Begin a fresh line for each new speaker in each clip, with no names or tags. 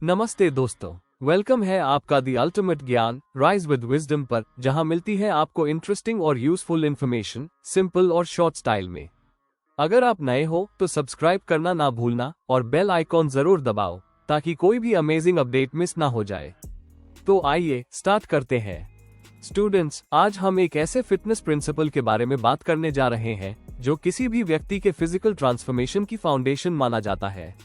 नमस्ते दोस्तों, वेलकम है आपका the ultimate Gyan rise with wisdom पर, जहां मिलती है आपको इंटरेस्टिंग और यूजफुल इन्फॉर्मेशन सिंपल और शॉर्ट स्टाइल में। अगर आप नए हो तो सब्सक्राइब करना ना भूलना और बेल आइकॉन जरूर दबाओ ताकि कोई भी अमेजिंग अपडेट मिस ना हो जाए। तो आइए स्टार्ट करते हैं। स्टूडेंट्स, आज हम एक ऐसे फिटनेस प्रिंसिपल के बारे में बात करने जा रहे हैं जो किसी भी व्यक्ति के फिजिकल ट्रांसफॉर्मेशन की फाउंडेशन माना जाता है।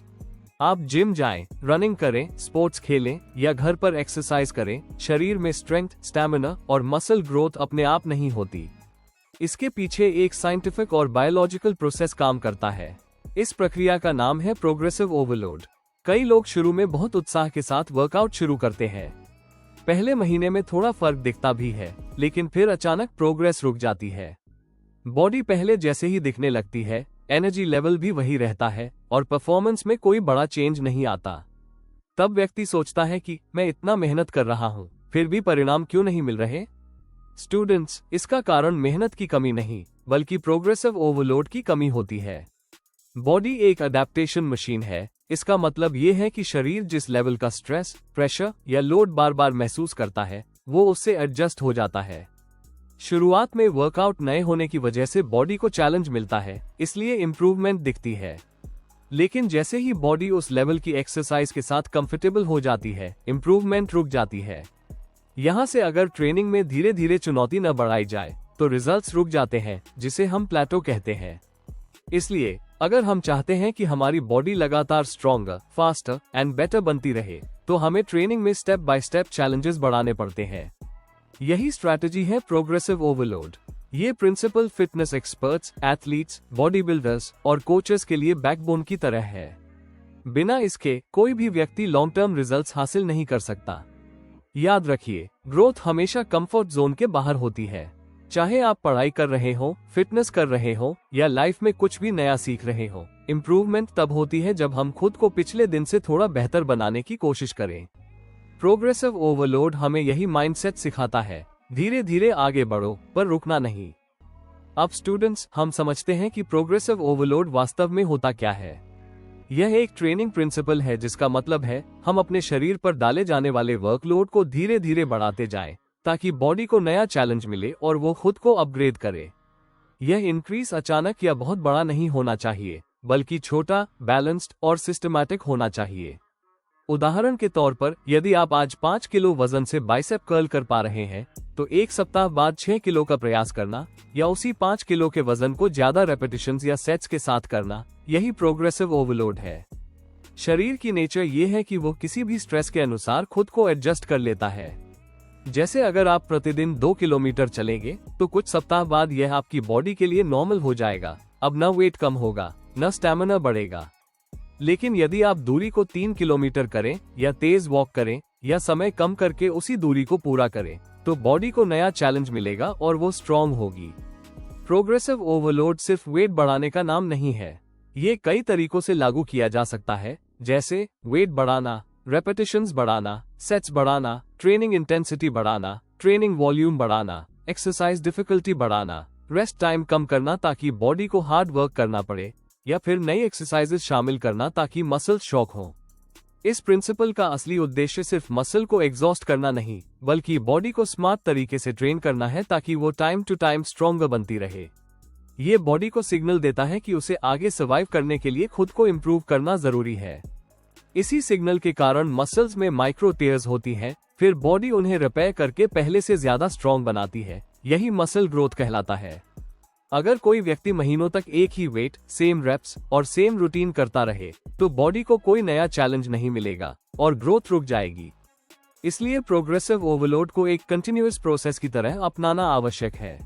आप जिम जाएं, रनिंग करें, स्पोर्ट्स खेलें या घर पर एक्सरसाइज करें, शरीर में स्ट्रेंथ, स्टैमिना और मसल ग्रोथ अपने आप नहीं होती। इसके पीछे एक साइंटिफिक और बायोलॉजिकल प्रोसेस काम करता है। इस प्रक्रिया का नाम है प्रोग्रेसिव ओवरलोड। कई लोग शुरू में बहुत उत्साह के साथ वर्कआउट शुरू करते हैं। पहले महीने में थोड़ा फर्क दिखता भी है, लेकिन फिर अचानक प्रोग्रेस रुक जाती है। बॉडी पहले जैसे ही दिखने लगती है, एनर्जी लेवल भी वही रहता है और परफॉर्मेंस में कोई बड़ा चेंज नहीं आता। तब व्यक्ति सोचता है कि मैं इतना मेहनत कर रहा हूँ, फिर भी परिणाम क्यों नहीं मिल रहे। स्टूडेंट्स, इसका कारण मेहनत की कमी नहीं बल्कि प्रोग्रेसिव ओवरलोड की कमी होती है। बॉडी एक अडेप्टेशन मशीन है। इसका मतलब ये है कि शरीर जिस लेवल का स्ट्रेस, प्रेशर या लोड बार बार महसूस करता है, वो उससे एडजस्ट हो जाता है। शुरुआत में वर्कआउट नए होने की वजह से बॉडी को चैलेंज मिलता है, इसलिए इम्प्रूवमेंट दिखती है। लेकिन जैसे ही बॉडी उस लेवल की एक्सरसाइज के साथ कंफर्टेबल हो जाती है, इम्प्रूवमेंट रुक जाती है। यहाँ से अगर ट्रेनिंग में धीरे धीरे चुनौती न बढ़ाई जाए तो रिजल्ट्स रुक जाते हैं, जिसे हम प्लेटो कहते हैं। इसलिए अगर हम चाहते हैं कि हमारी बॉडी लगातार स्ट्रॉन्गर, फास्टर एंड बेटर बनती रहे, तो हमें ट्रेनिंग में स्टेप बाय स्टेप चैलेंजेस बढ़ाने पड़ते हैं। यही स्ट्रैटेजी है प्रोग्रेसिव ओवरलोड। ये principle fitness experts, athletes, body builders और कोचेस के लिए बैकबोन की तरह है। बिना इसके कोई भी व्यक्ति लॉन्ग टर्म रिजल्ट्स हासिल नहीं कर सकता। याद रखिए, ग्रोथ हमेशा कंफर्ट जोन के बाहर होती है। चाहे आप पढ़ाई कर रहे हो, फिटनेस कर रहे हो या लाइफ में कुछ भी नया सीख रहे हो, इम्प्रूवमेंट तब होती है जब हम खुद को पिछले दिन से थोड़ा बेहतर बनाने की कोशिश करें। प्रोग्रेसिव ओवरलोड हमें यही माइंडसेट सिखाता है, धीरे धीरे आगे बढ़ो पर रुकना नहीं। अब स्टूडेंट्स, हम समझते हैं कि प्रोग्रेसिव ओवरलोड वास्तव में होता क्या है। यह एक ट्रेनिंग प्रिंसिपल है जिसका मतलब है हम अपने शरीर पर डाले जाने वाले वर्कलोड को धीरे धीरे बढ़ाते जाएं, ताकि बॉडी को नया चैलेंज मिले और वो खुद को अपग्रेड करे। यह इंक्रीज अचानक या बहुत बड़ा नहीं होना चाहिए, बल्कि छोटा, बैलेंस्ड और सिस्टमैटिक होना चाहिए। उदाहरण के तौर पर, यदि आप आज 5 किलो वजन से बाइसेप कर्ल कर पा रहे हैं, तो एक सप्ताह बाद 6 किलो का प्रयास करना या उसी 5 किलो के वजन को ज्यादा रेपिटेशंस या सेट्स के साथ करना, यही प्रोग्रेसिव ओवरलोड है। शरीर की नेचर ये है कि वो किसी भी स्ट्रेस के अनुसार खुद को एडजस्ट कर लेता है। जैसे अगर आप प्रतिदिन 2 किलोमीटर चलेंगे, तो कुछ सप्ताह बाद यह आपकी बॉडी के लिए नॉर्मल हो जाएगा। अब न वेट कम होगा, न स्टैमिना बढ़ेगा। लेकिन यदि आप दूरी को 3 किलोमीटर करें या तेज वॉक करें या समय कम करके उसी दूरी को पूरा करें, तो बॉडी को नया चैलेंज मिलेगा और वो स्ट्रॉन्ग होगी। प्रोग्रेसिव ओवरलोड सिर्फ वेट बढ़ाने का नाम नहीं है। ये कई तरीकों से लागू किया जा सकता है, जैसे वेट बढ़ाना, रेपिटेशंस बढ़ाना, सेट्स बढ़ाना, ट्रेनिंग इंटेंसिटी बढ़ाना, ट्रेनिंग वॉल्यूम बढ़ाना, एक्सरसाइज डिफिकल्टी बढ़ाना, रेस्ट टाइम कम करना ताकि बॉडी को हार्ड वर्क करना पड़े, या फिर नई एक्सरसाइजेस शामिल करना ताकि मसल शॉक हो। इस प्रिंसिपल का असली उद्देश्य सिर्फ मसल को एग्जॉस्ट करना नहीं, बल्कि बॉडी को स्मार्ट तरीके से ट्रेन करना है ताकि वो टाइम टू टाइम स्ट्रॉन्गर बनती रहे। ये बॉडी को सिग्नल देता है कि उसे आगे सर्वाइव करने के लिए खुद को इम्प्रूव करना जरूरी है। इसी सिग्नल के कारण मसल्स में माइक्रो टेयर्स होती हैं, फिर बॉडी उन्हें रिपेयर करके पहले से ज्यादा स्ट्रॉन्ग बनाती है। यही मसल ग्रोथ कहलाता है। अगर कोई व्यक्ति महीनों तक एक ही वेट, सेम रेप्स और सेम रूटीन करता रहे, तो बॉडी को कोई नया चैलेंज नहीं मिलेगा और ग्रोथ रुक जाएगी। इसलिए प्रोग्रेसिव ओवरलोड को एक कंटिन्यूअस प्रोसेस की तरह अपनाना आवश्यक है।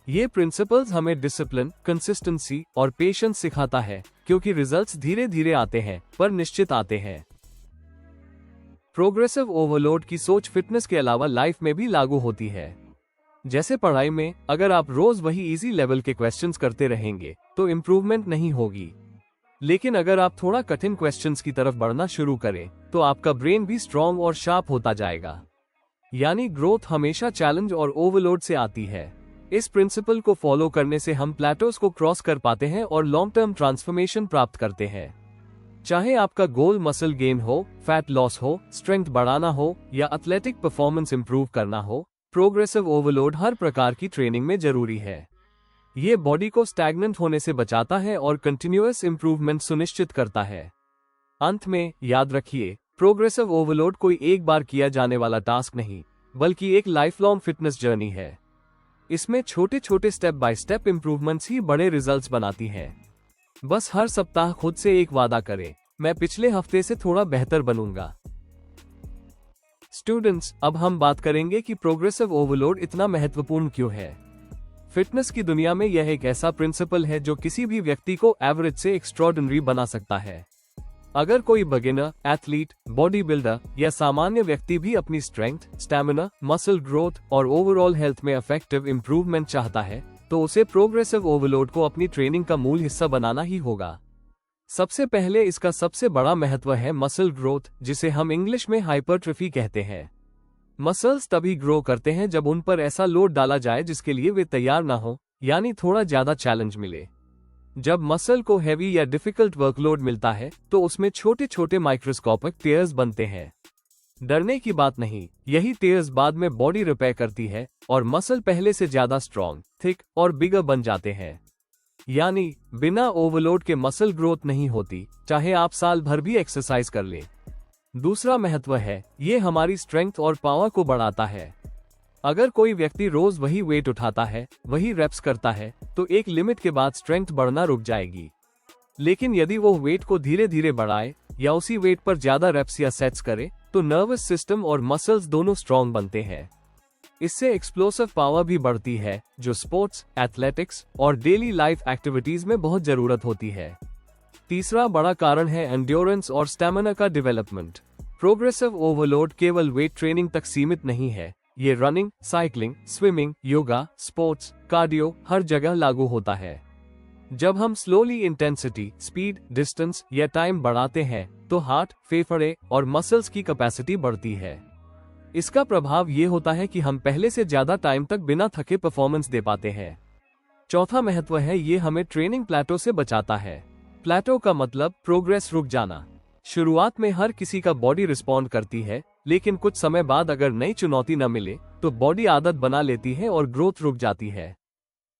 ये प्रिंसिपल्स हमें डिसिप्लिन, कंसिस्टेंसी और पेशेंस सिखाता है, क्योंकि रिजल्ट्स धीरे धीरे आते हैं पर निश्चित आते हैं। प्रोग्रेसिव ओवरलोड की सोच फिटनेस के अलावा लाइफ में भी लागू होती है। जैसे पढ़ाई में, अगर आप रोज वही इजी लेवल के क्वेश्चंस करते रहेंगे तो इम्प्रूवमेंट नहीं होगी। लेकिन अगर आप थोड़ा कठिन क्वेश्चंस की तरफ बढ़ना शुरू करें, तो आपका ब्रेन भी स्ट्रॉन्ग और शार्प होता जाएगा। यानी ग्रोथ हमेशा चैलेंज और ओवरलोड से आती है। इस प्रिंसिपल को फॉलो करने से हम प्लेटोस को क्रॉस कर पाते हैं और लॉन्ग टर्म ट्रांसफॉर्मेशन प्राप्त करते हैं। चाहे आपका गोल मसल गेन हो, फैट लॉस हो, स्ट्रेंथ बढ़ाना हो या एथलेटिक परफॉर्मेंस इंप्रूव करना हो, प्रोग्रेसिव ओवरलोड हर प्रकार की ट्रेनिंग में जरूरी है। ये बॉडी को स्टैग्नेंट होने से बचाता है और कंटिन्यूअस इंप्रूवमेंट सुनिश्चित करता है। अंत में याद रखिए, प्रोग्रेसिव ओवरलोड कोई एक बार किया जाने वाला टास्क नहीं, बल्कि एक लाइफलॉन्ग फिटनेस जर्नी है। इसमें छोटे छोटे स्टेप बाय स्टेप इंप्रूवमेंट्स ही बड़े रिजल्ट्स बनाती हैं। बस हर सप्ताह खुद से एक वादा करें, मैं पिछले हफ्ते से थोड़ा बेहतर बनूंगा। स्टूडेंट्स, अब हम बात करेंगे कि प्रोग्रेसिव ओवरलोड इतना महत्वपूर्ण क्यों है। फिटनेस की दुनिया में यह एक ऐसा प्रिंसिपल है जो किसी भी व्यक्ति को एवरेज से एक्स्ट्रॉर्डिनरी बना सकता है। अगर कोई बिगिनर, एथलीट, बॉडी बिल्डर या सामान्य व्यक्ति भी अपनी स्ट्रेंथ, स्टैमिना, मसल ग्रोथ और ओवरऑल हेल्थ में इफेक्टिव इंप्रूवमेंट चाहता है, तो उसे प्रोग्रेसिव ओवरलोड को अपनी ट्रेनिंग का मूल हिस्सा बनाना ही होगा। सबसे पहले इसका सबसे बड़ा महत्व है मसल ग्रोथ, जिसे हम इंग्लिश में हाइपरट्रोफी कहते हैं। मसल्स तभी ग्रो करते हैं जब उन पर ऐसा लोड डाला जाए जिसके लिए वे तैयार ना हो, यानी थोड़ा ज्यादा चैलेंज मिले। जब मसल को हैवी या डिफिकल्ट वर्कलोड मिलता है तो उसमें छोटे छोटे माइक्रोस्कोपिक टेयर्स बनते हैं। डरने की बात नहीं, यही टेयर्स बाद में बॉडी रिपेयर करती है और मसल पहले से ज्यादा स्ट्रॉन्ग, थिक और बिगर बन जाते हैं। यानी बिना ओवरलोड के मसल ग्रोथ नहीं होती, चाहे आप साल भर भी एक्सरसाइज कर लें। दूसरा महत्व है, ये हमारी स्ट्रेंथ और पावर को बढ़ाता है। अगर कोई व्यक्ति रोज वही वेट उठाता है, वही रेप्स करता है, तो एक लिमिट के बाद स्ट्रेंथ बढ़ना रुक जाएगी। लेकिन यदि वो वेट को धीरे धीरे बढ़ाए या उसी वेट पर ज्यादा रेप्स या सेट्स करे, तो नर्वस सिस्टम और मसल्स दोनों स्ट्रॉन्ग बनते हैं। इससे एक्सप्लोसिव पावर भी बढ़ती है, जो स्पोर्ट्स, एथलेटिक्स और डेली लाइफ एक्टिविटीज में बहुत जरूरत होती है। तीसरा बड़ा कारण है एंड्योरेंस और स्टैमिना का डेवलपमेंट। प्रोग्रेसिव ओवरलोड केवल वेट ट्रेनिंग तक सीमित नहीं है, ये running, cycling, swimming, yoga, sports, cardio हर जगह लागू होता है। जब हम स्लोली इंटेंसिटी, स्पीड, डिस्टेंस या टाइम बढ़ाते हैं, तो हार्ट, फेफड़े और मसल्स की कैपेसिटी बढ़ती है। इसका प्रभाव ये होता है कि हम पहले से ज्यादा टाइम तक बिना थके परफॉर्मेंस दे पाते हैं। चौथा महत्व है, ये हमें ट्रेनिंग प्लेटो से बचाता है। प्लेटो का मतलब प्रोग्रेस रुक जाना। शुरुआत में हर किसी का बॉडी रिस्पॉन्ड करती है, लेकिन कुछ समय बाद अगर नई चुनौती न मिले तो बॉडी आदत बना लेती है और ग्रोथ रुक जाती है।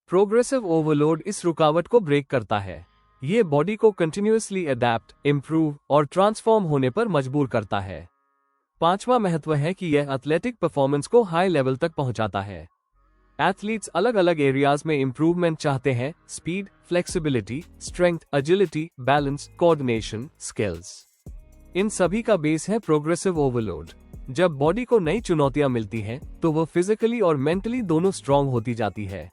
प्रोग्रेसिव ओवरलोड इस रुकावट को ब्रेक करता है। ये बॉडी को कंटिन्यूअसली अडेप्ट, इम्प्रूव और ट्रांसफॉर्म होने पर मजबूर करता है। पांचवा महत्व है कि यह एथलेटिक परफॉर्मेंस को हाई लेवल तक पहुंचाता है। एथलीट्स अलग अलग एरियाज में इंप्रूवमेंट चाहते हैं, speed, flexibility, strength, agility, balance, coordination, skills. इन सभी का बेस है प्रोग्रेसिव ओवरलोड। जब बॉडी को नई चुनौतियां मिलती हैं, तो वो फिजिकली और मेंटली दोनों स्ट्रांग होती जाती है।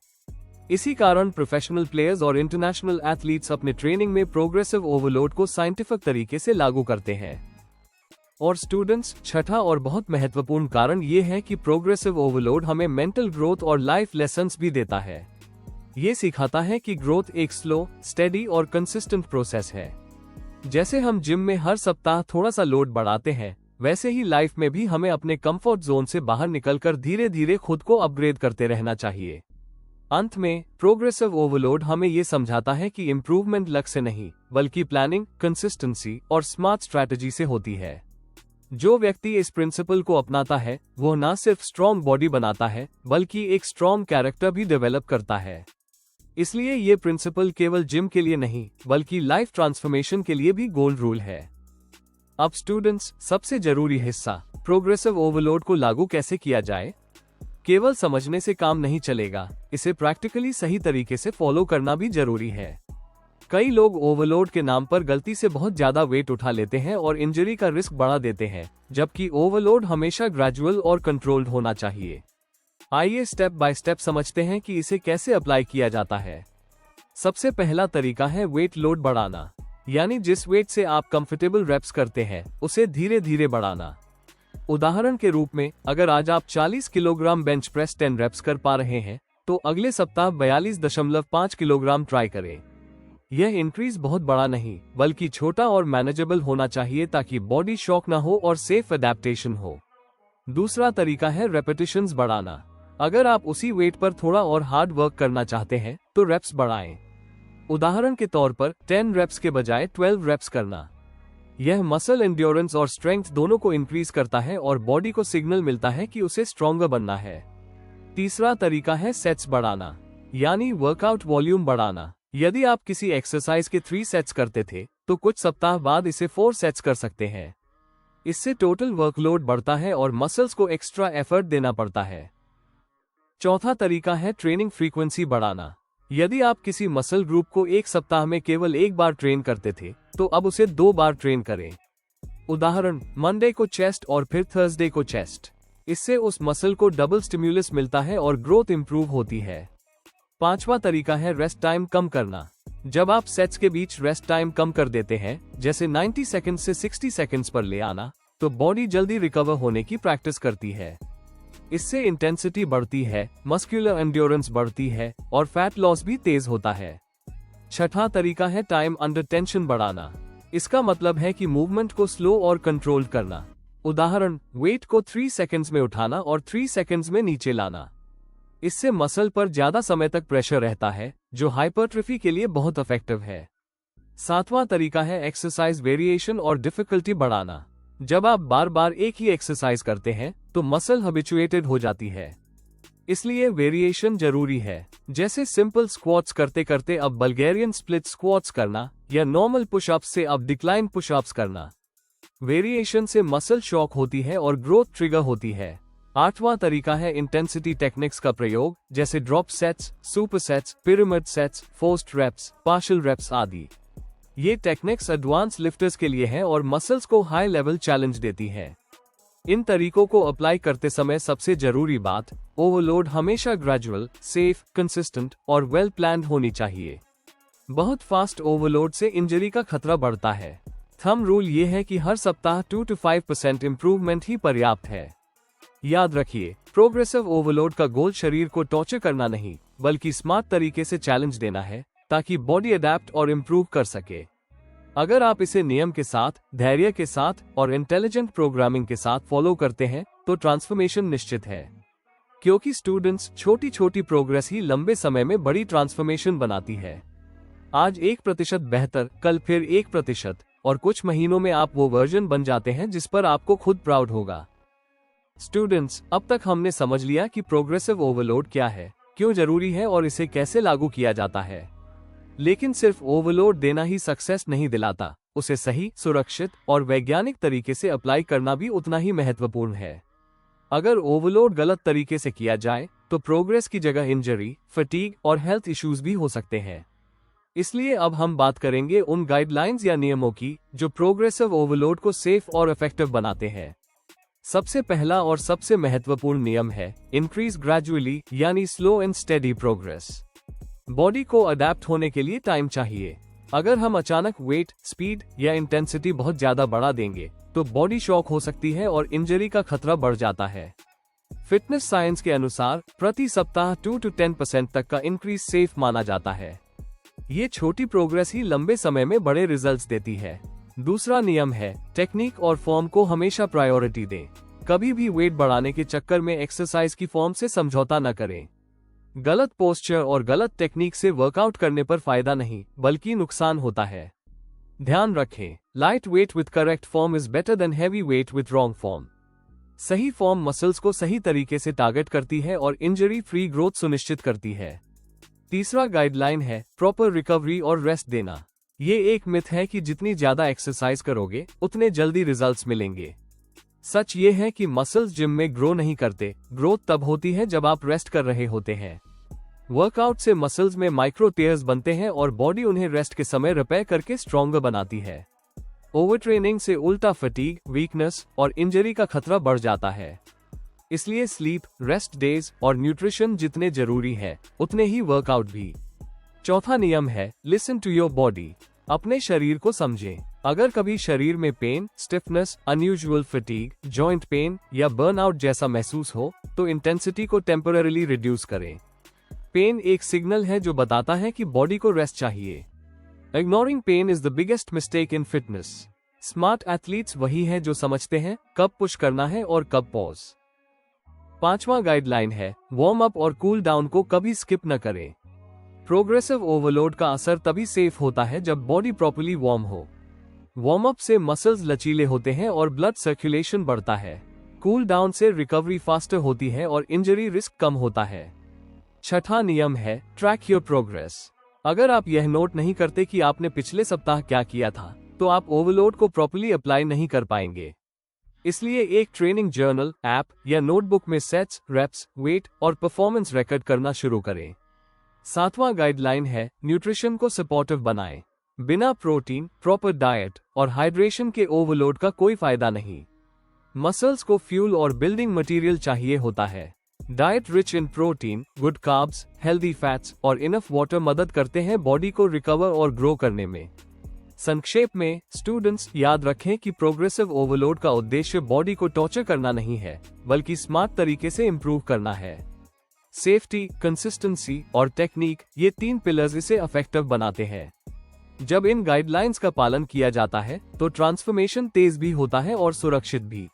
इसी कारण प्रोफेशनल प्लेयर्स और इंटरनेशनल एथलीट्स अपने ट्रेनिंग में प्रोग्रेसिव ओवरलोड को साइंटिफिक तरीके से लागू करते हैं। और स्टूडेंट्स, छठा और बहुत महत्वपूर्ण कारण ये है कि प्रोग्रेसिव ओवरलोड हमें मेंटल ग्रोथ और लाइफ लेसन्स भी देता है। ये सिखाता है कि ग्रोथ एक स्लो, स्टेडी और कंसिस्टेंट प्रोसेस है। जैसे हम जिम में हर सप्ताह थोड़ा सा लोड बढ़ाते हैं, वैसे ही लाइफ में भी हमें अपने कंफर्ट जोन से बाहर निकलकर धीरे धीरे खुद को अपग्रेड करते रहना चाहिए। अंत में, प्रोग्रेसिव ओवरलोड हमें ये समझाता है कि इंप्रूवमेंट लक से नहीं, बल्कि प्लानिंग, कंसिस्टेंसी और स्मार्ट स्ट्रैटेजी से होती है। जो व्यक्ति इस प्रिंसिपल को अपनाता है, वो न सिर्फ स्ट्रॉन्ग बॉडी बनाता है, बल्कि एक स्ट्रॉन्ग कैरेक्टर भी डेवलप करता है। इसलिए ये प्रिंसिपल केवल जिम के लिए नहीं, बल्कि लाइफ ट्रांसफॉर्मेशन के लिए भी गोल्ड रूल है। अब स्टूडेंट्स, सबसे जरूरी हिस्सा, प्रोग्रेसिव ओवरलोड को लागू कैसे किया जाए। केवल समझने से काम नहीं चलेगा, इसे प्रैक्टिकली सही तरीके से फॉलो करना भी जरूरी है। कई लोग ओवरलोड के नाम पर गलती से बहुत ज्यादा वेट उठा लेते हैं और इंजरी का रिस्क बढ़ा देते हैं, जबकि ओवरलोड हमेशा ग्रेजुअल और कंट्रोल्ड होना चाहिए। आइए स्टेप बाय स्टेप समझते हैं कि इसे कैसे अप्लाई किया जाता है। सबसे पहला तरीका है वेट लोड बढ़ाना, यानी जिस वेट से आप कंफर्टेबल रेप्स करते हैं, उसे धीरे धीरे बढ़ाना। उदाहरण के रूप में, अगर आज आप 40 किलोग्राम बेंच प्रेस 10 रेप्स कर पा रहे हैं, तो अगले सप्ताह 42.5 किलोग्राम ट्राई करें। यह इंक्रीज बहुत बड़ा नहीं, बल्कि छोटा और मैनेजेबल होना चाहिए, ताकि बॉडी शॉक ना हो और सेफ अडेप्टेशन हो। दूसरा तरीका है रेपिटेशंस बढ़ाना। अगर आप उसी वेट पर थोड़ा और हार्ड वर्क करना चाहते हैं, तो रेप्स बढ़ाएं। उदाहरण के तौर पर 10 रेप्स के बजाय 12 रेप्स करना। यह मसल एंड्योरेंस और स्ट्रेंथ दोनों को इंक्रीज करता है और बॉडी को सिग्नल मिलता है कि उसे स्ट्रॉन्गर बनना है। तीसरा तरीका है सेट्स बढ़ाना, यानी वर्कआउट वॉल्यूम बढ़ाना। यदि आप किसी एक्सरसाइज के 3 सेट्स करते थे तो कुछ सप्ताह बाद इसे 4 सेट्स कर सकते हैं। इससे टोटल वर्कलोड बढ़ता है और मसल्स को एक्स्ट्रा एफर्ट देना पड़ता है। चौथा तरीका है ट्रेनिंग फ्रीक्वेंसी बढ़ाना। यदि आप किसी मसल ग्रुप को एक सप्ताह में केवल एक बार ट्रेन करते थे तो अब उसे 2 बार ट्रेन करें। उदाहरण, मंडे को चेस्ट और फिर थर्सडे को चेस्ट। इससे उस मसल को डबल स्टिम्युलस मिलता है और ग्रोथ इंप्रूव होती है। पांचवा तरीका है रेस्ट टाइम कम करना। जब आप सेट्स के बीच रेस्ट टाइम कम कर देते हैं, जैसे 90 सेकंड्स से 60 सेकंड्स पर ले आना, तो बॉडी जल्दी रिकवर होने की प्रैक्टिस करती है। इससे इंटेंसिटी बढ़ती है, मस्कुलर एंड्योरेंस बढ़ती है और फैट लॉस भी तेज होता है। छठा तरीका है टाइम अंडर टेंशन बढ़ाना। इसका मतलब है कि मूवमेंट को स्लो और कंट्रोल करना। उदाहरण, वेट को 3 सेकंड्स में उठाना और 3 सेकंड्स में नीचे लाना। इससे मसल पर ज्यादा समय तक प्रेशर रहता है, जो हाइपरट्रोफी के लिए बहुत इफेक्टिव है। सातवां तरीका है एक्सरसाइज वेरिएशन और डिफिकल्टी बढ़ाना। जब आप बार बार एक ही एक्सरसाइज करते हैं तो मसल हैबिचुएटेड हो जाती है, इसलिए वेरिएशन जरूरी है। जैसे सिंपल स्क्वाट्स करते करते अब बल्गेरियन स्प्लिट स्क्वाट्स करना या नॉर्मल पुशअप्स से अब डिक्लाइन पुशअप्स करना। वेरिएशन से मसल शॉक होती है और ग्रोथ ट्रिगर होती है। आठवां तरीका है इंटेंसिटी टेक्निक्स का प्रयोग, जैसे drop sets, super sets, pyramid sets, forced reps, partial reps आदि। ये टेक्निक्स एडवांस लिफ्टर्स के लिए हैं और मसल्स को हाई लेवल चैलेंज देती है। इन तरीकों को अप्लाई करते समय सबसे जरूरी बात, ओवरलोड हमेशा ग्रेजुअल, सेफ, कंसिस्टेंट और वेल प्लान्ड होनी चाहिए। बहुत फास्ट ओवरलोड से इंजरी का खतरा बढ़ता है। थंब रूल ये है कि हर सप्ताह 2 to 5% इंप्रूवमेंट ही पर्याप्त है। याद रखिए, प्रोग्रेसिव ओवरलोड का गोल शरीर को टॉर्चर करना नहीं, बल्कि स्मार्ट तरीके से चैलेंज देना है, ताकि बॉडी अडेप्ट और इम्प्रूव कर सके। अगर आप इसे नियम के साथ, धैर्य के साथ और इंटेलिजेंट प्रोग्रामिंग के साथ फॉलो करते हैं तो ट्रांसफॉर्मेशन निश्चित है। क्योंकि स्टूडेंट्स, छोटी छोटी प्रोग्रेस ही लंबे समय में बड़ी ट्रांसफॉर्मेशन बनाती है। आज 1% बेहतर, कल फिर 1% और कुछ महीनों में आप वो वर्जन बन जाते हैं जिस पर आपको खुद प्राउड होगा। स्टूडेंट्स, अब तक हमने समझ लिया कि प्रोग्रेसिव ओवरलोड क्या है, क्यों जरूरी है और इसे कैसे लागू किया जाता है। लेकिन सिर्फ ओवरलोड देना ही सक्सेस नहीं दिलाता, उसे सही, सुरक्षित और वैज्ञानिक तरीके से अप्लाई करना भी उतना ही महत्वपूर्ण है। अगर ओवरलोड गलत तरीके से किया जाए तो प्रोग्रेस की जगह इंजरी, फटीग और हेल्थ इश्यूज भी हो सकते हैं। इसलिए अब हम बात करेंगे उन गाइडलाइंस या नियमों की जो प्रोग्रेसिव ओवरलोड को सेफ और इफेक्टिव बनाते हैं। सबसे पहला और सबसे महत्वपूर्ण नियम है इंक्रीज ग्रेजुअली, यानी slow and steady progress. Body को अडेप्ट होने के लिए टाइम चाहिए। अगर हम अचानक वेट, स्पीड या इंटेंसिटी बहुत ज्यादा बढ़ा देंगे तो बॉडी शॉक हो सकती है और इंजरी का खतरा बढ़ जाता है। फिटनेस साइंस के अनुसार प्रति सप्ताह 2 to 10% तक का इंक्रीज सेफ माना जाता है। ये छोटी प्रोग्रेस ही लंबे समय में बड़े रिजल्ट्स देती है। दूसरा नियम है टेक्निक और फॉर्म को हमेशा प्रायोरिटी दें। कभी भी वेट बढ़ाने के चक्कर में एक्सरसाइज की फॉर्म से समझौता न करें। गलत पोस्चर और गलत टेक्निक से वर्कआउट करने पर फायदा नहीं, बल्कि नुकसान होता है। ध्यान रखें, light weight with correct form is better than heavy weight with wrong form. सही फॉर्म मसल्स को सही तरीके से टारगेट करती है और इंजरी फ्री ग्रोथ सुनिश्चित करती है। तीसरा गाइडलाइन है प्रॉपर रिकवरी और रेस्ट देना। ये एक मिथ है कि जितनी ज्यादा एक्सरसाइज करोगे उतने जल्दी रिजल्ट्स मिलेंगे। सच ये है कि मसल्स जिम में ग्रो नहीं करते, ग्रोथ तब होती है जब आप रेस्ट कर रहे होते हैं। वर्कआउट से मसल्स में माइक्रो टेयर्स बनते हैं और बॉडी उन्हें रेस्ट के समय रिपेयर करके स्ट्रॉन्गर बनाती है। ओवरट्रेनिंग से उल्टा फटीग, वीकनेस और इंजरी का खतरा बढ़ जाता है। इसलिए स्लीप, रेस्ट डेज और न्यूट्रिशन जितने जरूरी है उतने ही वर्कआउट भी। चौथा नियम है लिसन टू योर बॉडी। अपने शरीर को समझें। अगर कभी शरीर में pain, stiffness, unusual fatigue, joint pain या बर्नआउट जैसा महसूस हो तो इंटेंसिटी को टेम्पररीली रिड्यूस करें। पेन एक सिग्नल है जो बताता है कि बॉडी को रेस्ट चाहिए। Ignoring pain is the biggest mistake in fitness. Smart athletes वही हैं जो समझते हैं कब पुश करना है और कब पॉज। पांचवा गाइडलाइन है वार्म अप और कूल डाउन को कभी स्किप न करें। प्रोग्रेसिव ओवरलोड का असर तभी सेफ होता है जब बॉडी प्रॉपर्ली वार्म हो। वार्म अप से मसल्स लचीले होते हैं और ब्लड सर्कुलेशन बढ़ता है। कूल डाउन से रिकवरी फास्टर होती है और इंजरी रिस्क कम होता है। छठा नियम है ट्रैक योर प्रोग्रेस। अगर आप यह नोट नहीं करते कि आपने पिछले सप्ताह क्या किया था, तो आप ओवरलोड को प्रॉपर्ली अप्लाई नहीं कर पाएंगे। इसलिए एक ट्रेनिंग जर्नल, ऐप या नोटबुक में सेट्स, रेप्स, वेट और परफॉर्मेंस रिकॉर्ड करना शुरू करें। सातवां गाइडलाइन है न्यूट्रिशन को सपोर्टिव बनाएं। बिना प्रोटीन, प्रॉपर डाइट और हाइड्रेशन के ओवरलोड का कोई फायदा नहीं। मसल्स को फ्यूल और बिल्डिंग मटेरियल चाहिए होता है। Diet rich in protein, good carbs, healthy fats और इनफ वाटर मदद करते हैं बॉडी को रिकवर और ग्रो करने में। संक्षेप में, स्टूडेंट्स याद रखें कि प्रोग्रेसिव ओवरलोड का उद्देश्य बॉडी को टॉर्चर करना नहीं है, बल्कि स्मार्ट तरीके से इंप्रूव करना है। सेफ्टी, कंसिस्टेंसी और टेक्निक, ये 3 पिलर्स इसे इफेक्टिव बनाते हैं। जब इन गाइडलाइंस का पालन किया जाता है तो ट्रांसफॉर्मेशन तेज भी होता है और सुरक्षित भी।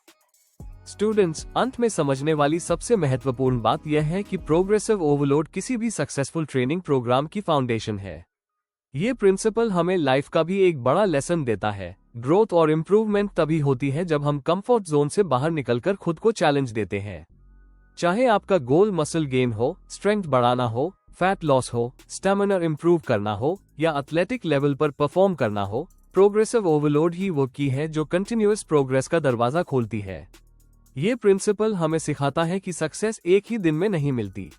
स्टूडेंट्स, अंत में समझने वाली सबसे महत्वपूर्ण बात यह है कि प्रोग्रेसिव ओवरलोड किसी भी सक्सेसफुल ट्रेनिंग प्रोग्राम की फाउंडेशन है। ये प्रिंसिपल हमें लाइफ का भी एक बड़ा लेसन देता है। ग्रोथ और इम्प्रूवमेंट तभी होती है जब हम कंफर्ट जोन से बाहर निकलकर खुद को चैलेंज देते हैं। चाहे आपका गोल मसल गेन हो, स्ट्रेंथ बढ़ाना हो, फैट लॉस हो, स्टैमिना इंप्रूव करना हो या एथलेटिक लेवल पर परफॉर्म करना हो, प्रोग्रेसिव ओवरलोड ही वो की है जो कंटिन्यूअस प्रोग्रेस का दरवाजा खोलती है। ये प्रिंसिपल हमें सिखाता है कि सक्सेस एक ही दिन में नहीं मिलती।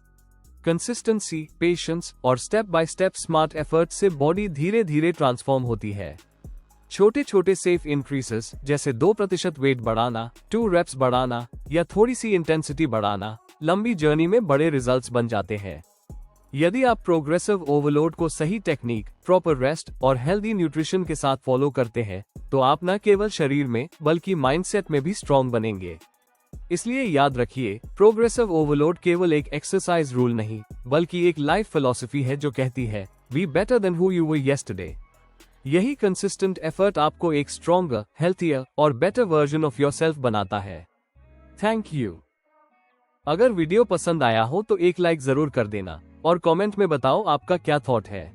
कंसिस्टेंसी, पेशेंस और step by step smart effort से बॉडी धीरे धीरे ट्रांसफॉर्म होती है। छोटे छोटे सेफ इंक्रीजेस जैसे 2% वेट बढ़ाना, 2 रेप्स बढ़ाना या थोड़ी सी इंटेंसिटी बढ़ाना लंबी जर्नी में बड़े रिजल्ट्स बन जाते हैं। यदि आप प्रोग्रेसिव ओवरलोड को सही टेक्निक, प्रॉपर रेस्ट और हेल्दी न्यूट्रिशन के साथ फॉलो करते हैं तो आप न केवल शरीर में बल्कि माइंडसेट में भी स्ट्रॉन्ग बनेंगे। इसलिए याद रखिए, प्रोग्रेसिव ओवरलोड केवल एक एक्सरसाइज रूल नहीं, बल्कि एक लाइफ फिलॉसफी है जो कहती है be better than who you were yesterday. यही कंसिस्टेंट एफर्ट आपको एक स्ट्रॉन्गर, हेल्थियर और बेटर वर्जन ऑफ योरसेल्फ बनाता है। Thank you. अगर वीडियो पसंद आया हो तो एक लाइक जरूर कर देना और कमेंट में बताओ आपका क्या थॉट है।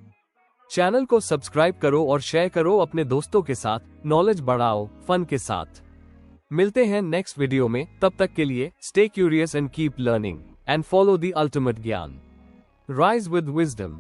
चैनल को सब्सक्राइब करो और शेयर करो अपने दोस्तों के साथ। नॉलेज बढ़ाओ फन के साथ। मिलते हैं नेक्स्ट वीडियो में, तब तक के लिए stay curious and keep learning and follow the ultimate Gyan. Rise with wisdom.